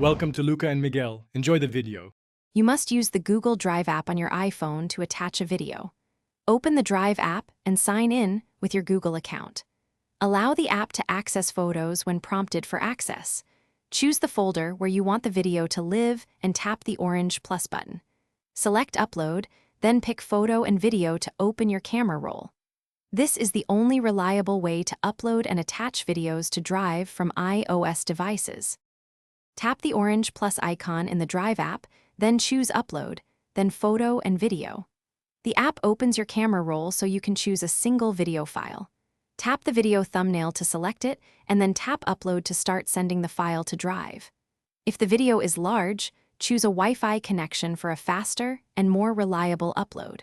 Welcome to Luca and Miguel. Enjoy the video. You must use the Google Drive app on your iPhone to attach a video. Open the Drive app and sign in with your Google account. Allow the app to access photos when prompted for access. Choose the folder where you want the video to live and tap the orange plus button. Select Upload, then pick Photo and Video to open your camera roll. This is the only reliable way to upload and attach videos to Drive from iOS devices. Tap the orange plus icon in the Drive app, then choose Upload, then Photo and Video. The app opens your camera roll so you can choose a single video file. Tap the video thumbnail to select it, and then tap Upload to start sending the file to Drive. If the video is large, choose a Wi-Fi connection for a faster and more reliable upload.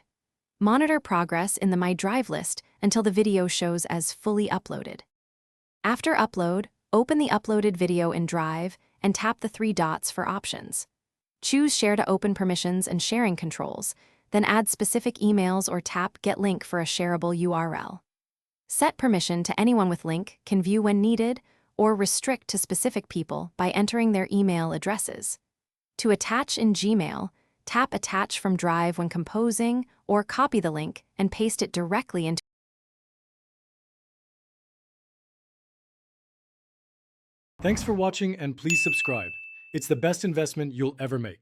Monitor progress in the My Drive list until the video shows as fully uploaded. After upload, open the uploaded video in Drive and tap the three dots for options. Choose Share to open permissions and sharing controls, then add specific emails or tap Get Link for a shareable URL. Set permission to anyone with link can view when needed, or restrict to specific people by entering their email addresses. To attach in Gmail, tap Attach from Drive when composing, or copy the link and paste it directly into. Thanks for watching and please subscribe. It's the best investment you'll ever make.